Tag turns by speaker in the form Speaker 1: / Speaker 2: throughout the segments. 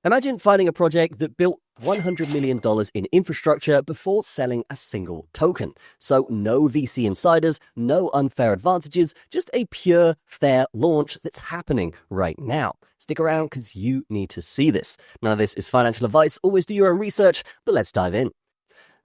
Speaker 1: Imagine finding a project that built $100 million in infrastructure before selling a single token. So no VC insiders, no unfair advantages, just a pure, fair launch that's happening right now. Stick around because you need to see this. None of this is financial advice, always do your own research, but let's dive in.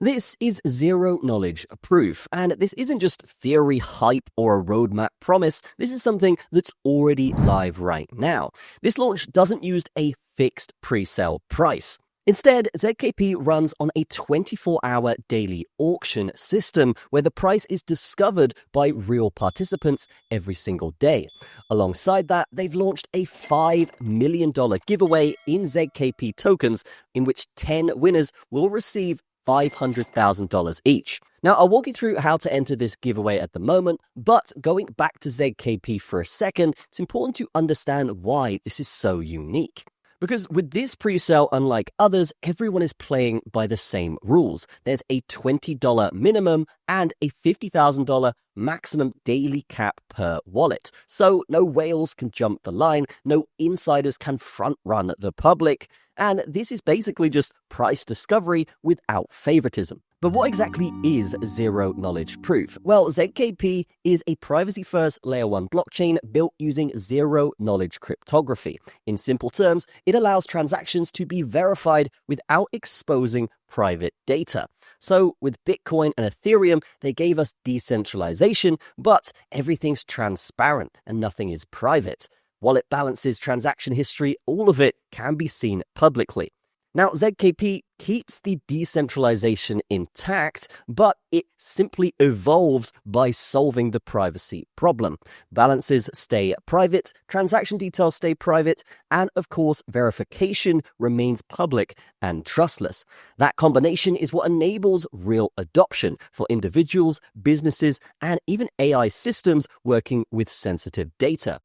Speaker 1: This is zero-knowledge proof, and this isn't just theory hype or a roadmap promise. This is something that's already live right now. This launch doesn't use a fixed pre-sale price. Instead, ZKP runs on a 24-hour daily auction system where the price is discovered by real participants every single day. Alongside that, they've launched a $5 million giveaway in ZKP tokens in which 10 winners will receive $500,000 each. Now, I'll walk you through how to enter this giveaway at the moment, but going back to ZKP for a second, it's important to understand why this is so unique. Because with this pre-sale, unlike others, everyone is playing by the same rules. There's a $20 minimum and a $50,000 maximum daily cap per wallet. So no whales can jump the line, no insiders can front run the public, and this is basically just price discovery without favoritism. But what exactly is zero-knowledge proof? Well, ZKP is a privacy-first Layer 1 blockchain built using zero-knowledge cryptography. In simple terms, it allows transactions to be verified without exposing private data. So with Bitcoin and Ethereum, they gave us decentralization, but everything's transparent and nothing is private. Wallet balances, transaction history, all of it can be seen publicly. Now, ZKP keeps the decentralization intact, but it simply evolves by solving the privacy problem. Balances stay private, transaction details stay private, and of course, verification remains public and trustless. That combination is what enables real adoption for individuals, businesses, and even AI systems working with sensitive data.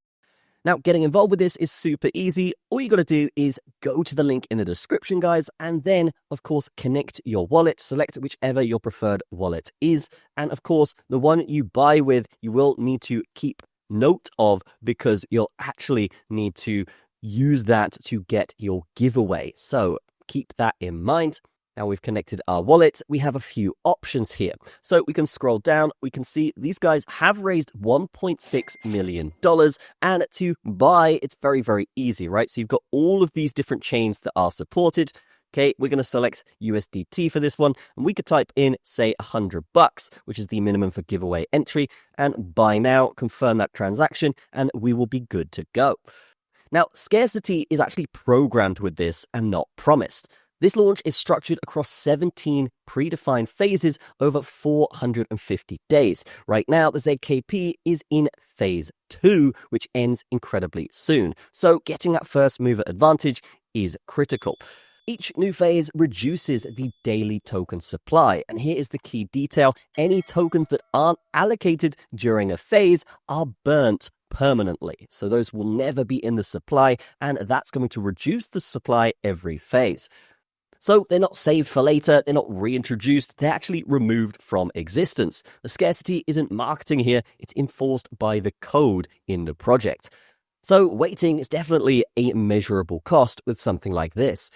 Speaker 1: Now, getting involved with this is super easy. All you got to do is go to the link in the description, guys, and then, of course, connect your wallet, select whichever your preferred wallet is. And of course, the one you buy with, you will need to keep note of because you'll actually need to use that to get your giveaway. So keep that in mind. Now we've connected our wallet, we have a few options here. So we can scroll down, we can see these guys have raised $1.6 million. And to buy, it's very, very easy, right? So you've got all of these different chains that are supported. Okay, we're going to select USDT for this one. And we could type in, say, $100, which is the minimum for giveaway entry. And buy now, confirm that transaction, and we will be good to go. Now, scarcity is actually programmed with this and not promised. This launch is structured across 17 predefined phases over 450 days. Right now, the ZKP is in phase 2, which ends incredibly soon. So getting that first mover advantage is critical. Each new phase reduces the daily token supply. And here is the key detail. Any tokens that aren't allocated during a phase are burnt permanently. So those will never be in the supply, and that's going to reduce the supply every phase. So they're not saved for later, they're not reintroduced, they're actually removed from existence. The scarcity isn't marketing here, it's enforced by the code in the project. So waiting is definitely a measurable cost with something like this.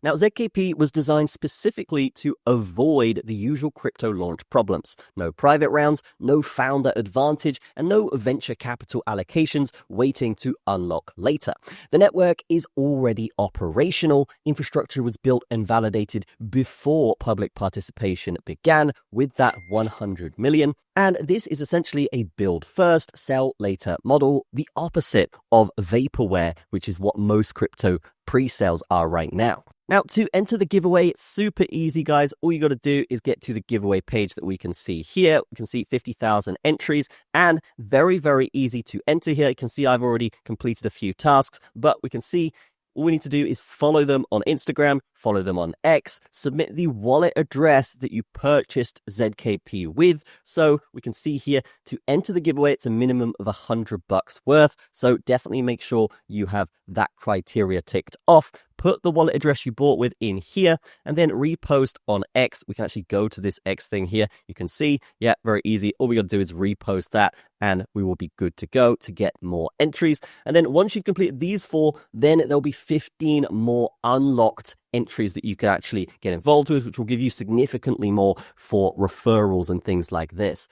Speaker 1: Now, ZKP was designed specifically to avoid the usual crypto launch problems. No private rounds, no founder advantage, and no venture capital allocations waiting to unlock later. The network is already operational. Infrastructure was built and validated before public participation began with that 100 million. And this is essentially a build first, sell later model, the opposite of vaporware, which is what most crypto pre-sales are right now. Now, to enter the giveaway, it's super easy, guys. All you got to do is get to the giveaway page that we can see here. We can see 50,000 entries and very, very easy to enter here. You can see I've already completed a few tasks, but we can see all we need to do is follow them on Instagram, follow them on X, submit the wallet address that you purchased ZKP with. So we can see here to enter the giveaway, it's a minimum of $100 worth. So definitely make sure you have that criteria ticked off. put the wallet address you bought with in here, and then repost on X. We can actually go to this X thing here. You can see, yeah, very easy. All we got to do is repost that, and we will be good to go to get more entries. And then once you've completed these 4, then there'll be 15 more unlocked entries that you can actually get involved with, which will give you significantly more for referrals and things like this.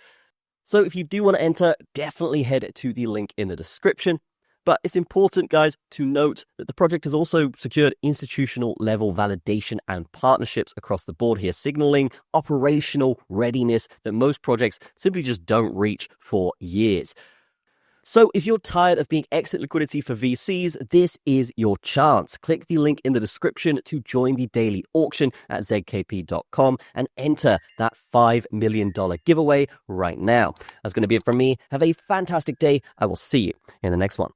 Speaker 1: So if you do want to enter, definitely head to the link in the description. But it's important, guys, to note that the project has also secured institutional level validation and partnerships across the board here, signaling operational readiness that most projects simply just don't reach for years. So if you're tired of being exit liquidity for VCs, this is your chance. Click the link in the description to join the daily auction at zkp.com and enter that $5 million giveaway right now. That's going to be it from me. Have a fantastic day. I will see you in the next one.